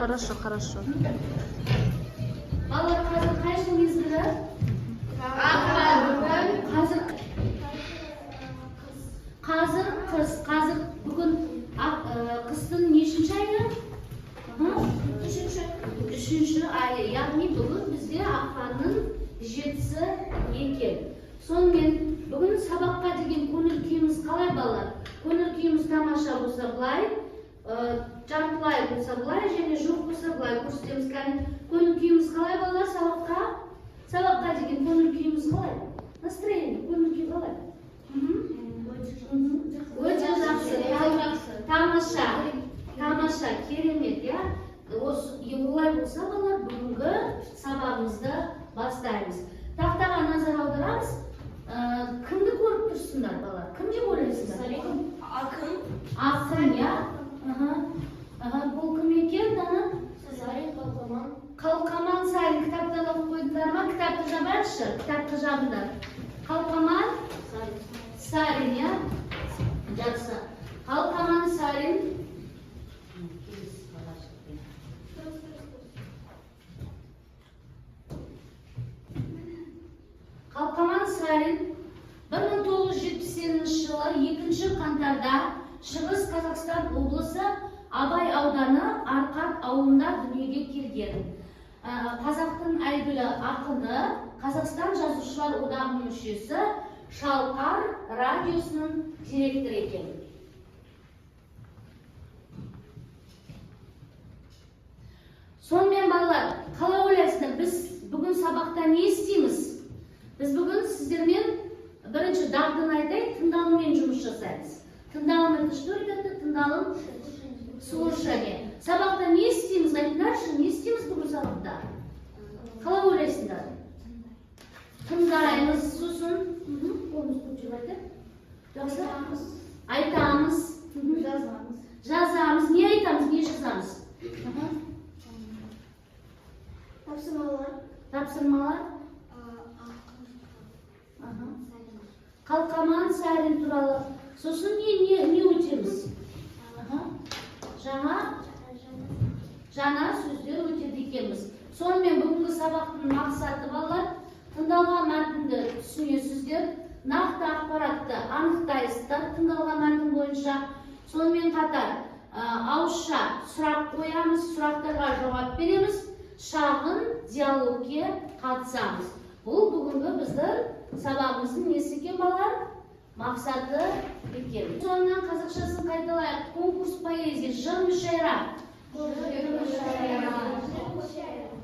Хорошо, хорошо. Балалар, қазір қай жыл мезгілі? Қазір қыс. Қазір бүгін қыстың нешінші айы? Үшінші айы. Яғни бүгін бізде ақпанның 7-сі екен. Сонымен бүгін сабаққа деген көңіл күйіміз қалай балалар? Көңіл күйіміз тамаша болса былай, жартылай болса былай, және жоқ болса былай көрсетеміз. Көңіл күйіміз қалай балалар сабаққа? Сабаққа деген көңіл күйіміз қалай? Настроение, көңіл күй қалай? Өте жақсы, тамаша, керемет, я? Олай болса балалар бүгінгі сабағымызды бастаймыз. Тақтаға назар аударамыз. Кімді көріп тұрсыңдар балалар? Кім деп ойлайсыздар? Ақын, я? Бұл кім екен, Дана? Қалқаман Сарин. Кітаптан оқып қойдыңдар ма? Кітапты жабайықшы, кітапты жабыңдар. Қалқаман Сарин, я? Жақсы. Қалқаман Сарин. Қалқаман Сарин 1978 жылы 2 қаңтарда Шығыс Қазақстан облысы Абай ауданы Арқат ауылында дүниеге келген. Қазақтың әйгілі ақыны, Қазақстан жазушылар одағының мүшесі, Шалқар радиосының директоры екен. Сонымен балалар, қалай ойлайсыздар, біз бүгін сабақта не істейміз? Біз бүгін сіздермен бірінші дағдыны айтайық, тыңдалыммен жұмыс жасаймыз. Тыңдалым это что, ребята? Тыңдалым слушание. Сабақта не істейміз? Айтыңдаршы, не істейміз бүгін сабақта? Қалай ойлайсыңдар? Тыңдаймыз, сосын айтамыз, жазамыз. Не айтамыз, не жазамыз? Тапсырмалар. Қалқаман Сарин туралы. Сосын не өтеміз? Жаңа сөздер өтеді екенбіз. Сонымен бүгінгі сабақтың мақсаты балалар, тыңдалған мәтінді түсінесіздер, нақты ақпаратты анықтайсыздар тыңдалған мәтін бойынша. Сонымен қатар ауызша сұрақ қоямыз, сұрақтарға жауап береміз, шағын диалогке қатысамыз. Бұл бүгінгі біздің сабағымыздың несі екен балалар? Мақсаты екен. Сонынан қазақшасын қайталайық. Конкурс поэзия, жыр мүшайра.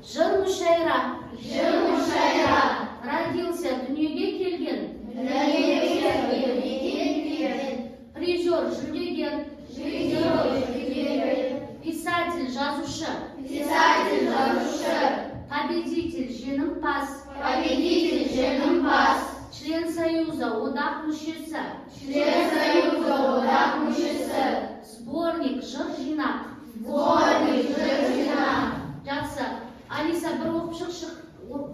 Жыр мүшайра. Родился, дүниеге келген. Призер, жүлдегер. Писатель, жазушы. Победитель, жеңімпаз. Член Союза, одақ мүшесі. Сборник, жыр жинақ. Жақсы. Алиса, бір оқып шықшы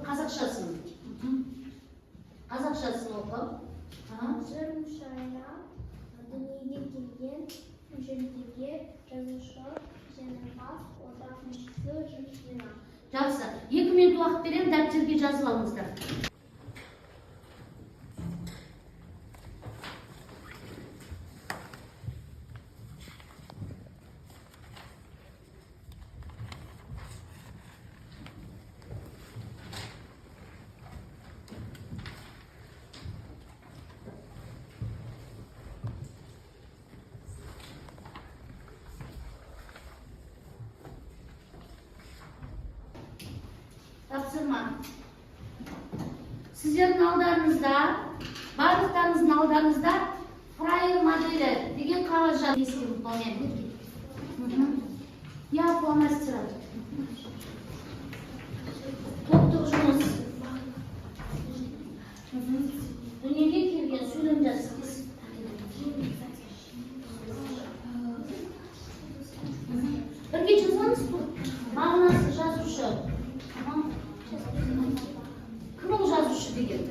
қазақшасын. Қазақшасын оқып. Жыр мүшайра, дүниеге келген, жүлдегер, жазушы, жеңімпаз, одақ мүшесі, жыр жинақ. Жақсы. 2 минут уақыт беремін, дәптерге жазып алыңыздар. Тапсырма. Сіздердің алдарыңызда, барлықтарыңыздың алдарыңызда фраер моделі деген қағаз жазылған. Я фломастера. Топтық жұмыс. Дүниеге келген сөйлем жазыңыз. Бірге жазамыз бұл. Мағынасы жазушы. Кім ол жазушы деген?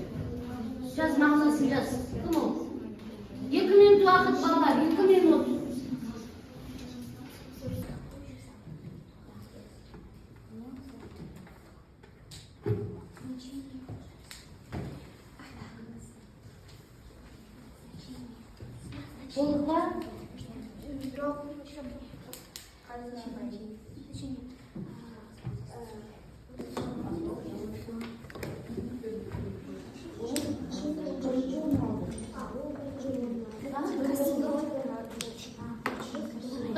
Жаз мағынасын жаз. Кім ол? 2 минут уақыт балалар, 2 минут. Болдық па? Жоқ.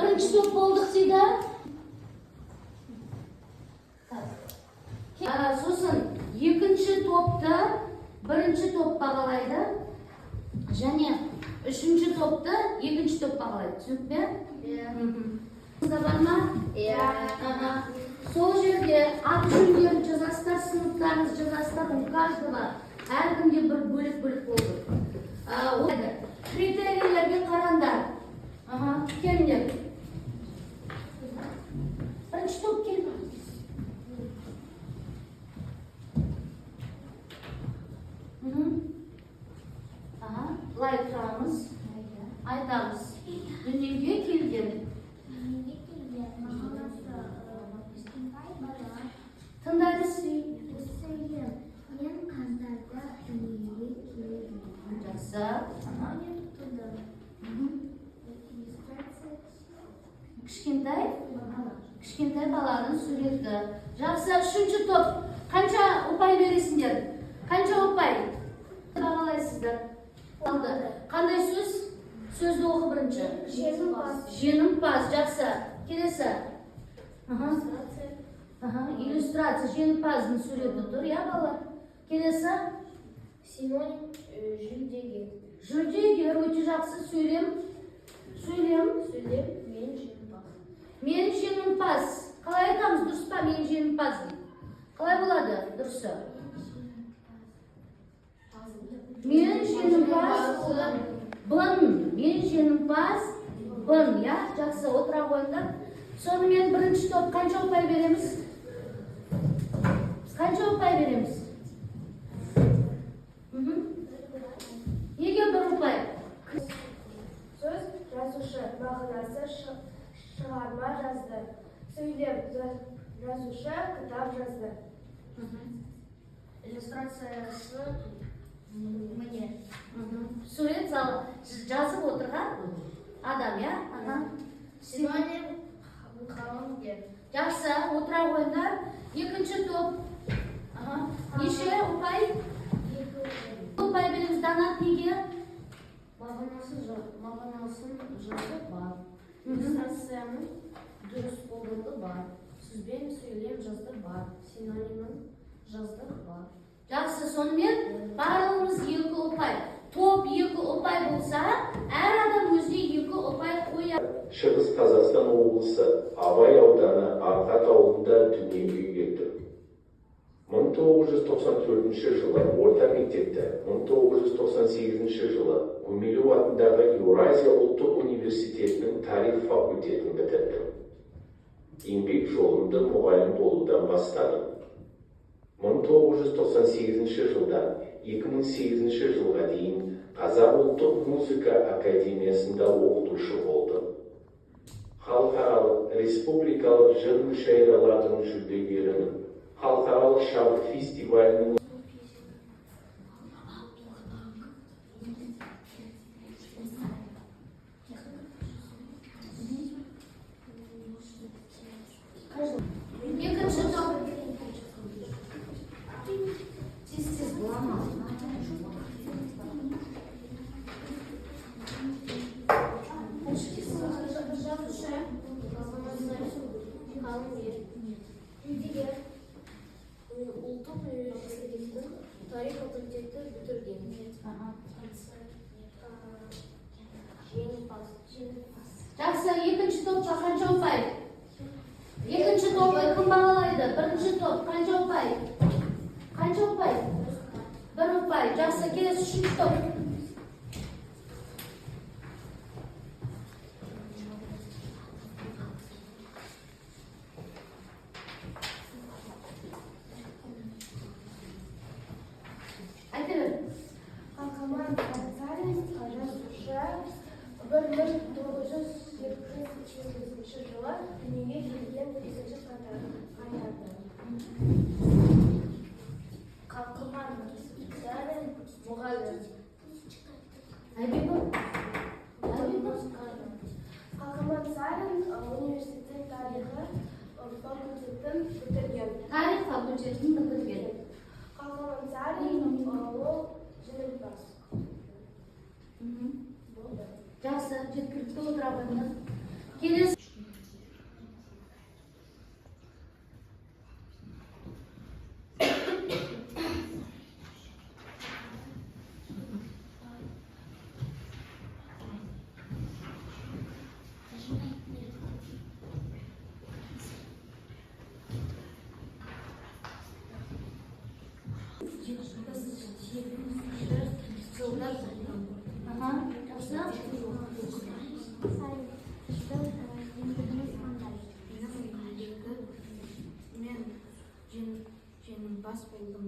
Birinchi top bo'ldik deydi. So'sin ikkinchi topda birinchi top бағалайды. Және үшінші topda ikkinchi top бағалайды. Түсінікпе? Sizda barmi? Сол жерде аты-жөндерін жазасыздар, сыныптарыңызды жазасыздар. У каждого әркімге бір бөлек-бөлек болды. Критерийлерге қараңдар. Келіңдер. Бірінші топ келді. Былай тұрамыз. Айтамыз. Дүниеге келген. Тыңдайды Мен қаңтарда дүниеге келдім. жақсы. Кішкентай баланың суреті. Жақсы, үшінші топ. Қанша ұпай бересіңдер? Қанша ұпай? Бағалайсыздар. Қандай сөз? Сөзді оқы бірінші. Жеңімпаз. Жақсы. Келесі. Иллюстрация. Жеңімпаздың суреті тұр, я балалар? Келесі. Синоним жүлдегер. Жүлдегер. Өте жақсы. Сөйлем. Мен жеңімпаз. Қалай айтамыз? Дұрыс па? Мен жеңімпаз дейді. Қалай болады? Дұрысы. Мен жеңімпаз. Мен жеңімпаз. Я. Жақсы. Отыра қойыңдар. Сонымен бірінші топ қанша ұпай береміз? Қанша ұпай береміз? Неге бір ұпай? Сөз жазушы, мағынасы шығарма жазды. Сөйлем жазушы, кітап жазды. Иллюстрациясы міне. Сурет жазып отырған адам, я? Синоним қаламгер. Жақсы, отыра қойыңдар. Екінші топ. Неше ұпай? Ұпай береміз. Данат неге? Мағынасын жазып бар. Иллюстрацияның дұрыс қолданды бар. Сөзбен сөйлем жазды бар. Синонимін жазды бар. Жақсы, сонымен барлығымыз 2 ұпай. Топ 2 ұпай болса, әр адам өзіне 2 ұпай қояды. Шығыс Қазақстан облысы Абай ауданы Арқат ауылында дүниеге келді. 1994 жылы орта мектепті, 1998 жылы Гумилев атындағы Еуразия ұлттық университетінің тарих факультетін бітірдім. Еңбек жолымды мұғалім болудан бастадым. 1998 жылдан 2008 жылға дейін Қазақ ұлттық музыка академиясында оқытушы болдым. Халықаралық республикалық жыр мүшәйраларының жүлдегерімін. Халықаралық шабыт фестивалінің Екінші топ. Тез болама. Жазушы, қаламгер. Жүлдегер. Ұлттық университеттің тарих факультетін бітірген. Жеңімпаз. Жақсы, екінші топқа қанша ұпай? Екінші топ кім бағалайды? Бірінші топ қанша ұпай? Қанша ұпай? 1 ұпай. Жақсы, келесі үшінші топ. Айта бер. Қахаман Сарсарин, жазушы, 1978 жылы дүниеге келген 8 қаңтарда. Қахаман Сарсарин, мұғалім, факультетін бітірген. Тарих факультетін бітірген. Қалқаман Сарин, ол жеңімпаз. Жақсы, жеткілікті отыра қойыңыз. Келесі. Ага, жақсы. Мен жеңімпаз болдым.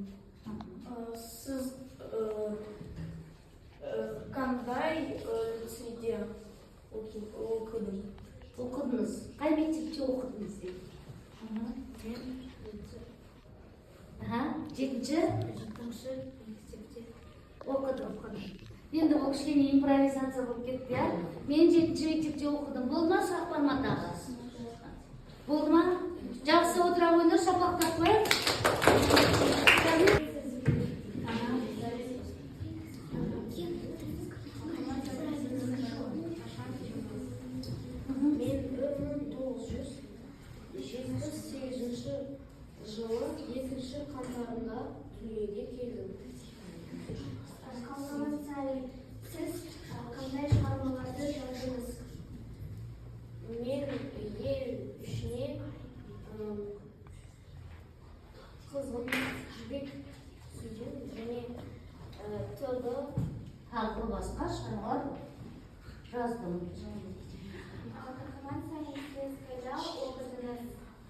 Сіз қандай лицейде оқыдың? Оқыдыңыз. Қай мектепте оқыдыңыз дейді? Жетінші мектепте оқыдым. Енді бұл кішкене импровизация болып кетті, я? Мен 7-ші мектепте оқыдым. Болды ма, сұрақ бар ма тағы? Болды ма? Жақсы отыра қойыңдар, шапақтап қояйық. Мен 1978 жылы 2 қаңтарында дүниеге келдім. Қалқаман Сарин, сіз қандай шығармаларды жаздыңыз? Мен ел ішіне қызғын жібек сүйдім және тылды Тағы басқа шығармалар жаздым. Қалқаман Сарин, сіз қайда оқыдыңыз?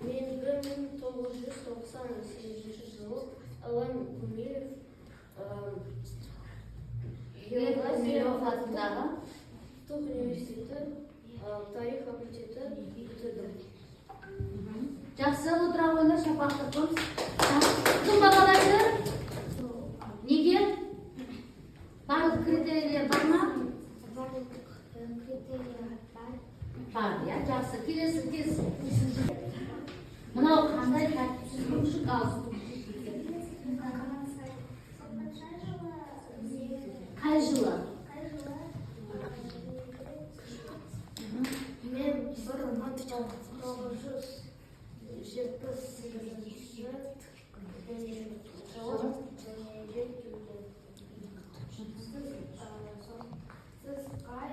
Мен 1998 жылы Алан Гумилев Гумилев атындағы Ұлттық университеті тарих факультеті бітірдім. жақсы отыра қойыңдар, шапақтап қойыңыз. Кім бағалайды? Неге? Барлық критерийлер бар ма? Барлық критерийлер бар. Бар, я жақсы. Келесі тез. Мынау қандай тәртіпсіз мұшық алсын? Қай жылы? Мен 1978 жылы дүниеге келдім. Сіз қай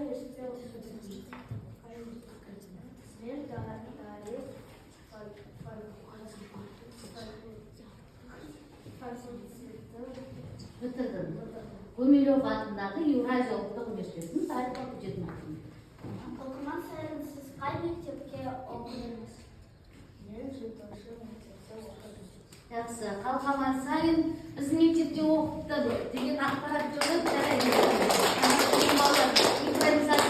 университетте оқыдыңыз? Мен тарих факультетін Бітірдім. Гумилев атындағы Еуразия ұлттық университетінің тарих факультетін бітірдім. Қалқаман Сарин, сіз қай мектепте оқыдыңыз? Мен 7-ші мектепте оқыдым. Жақсы. Қалқаман Сарин біздің мектепте оқыпты деген ақпарат жоқ еді. Жарайды. Балалар, импровизация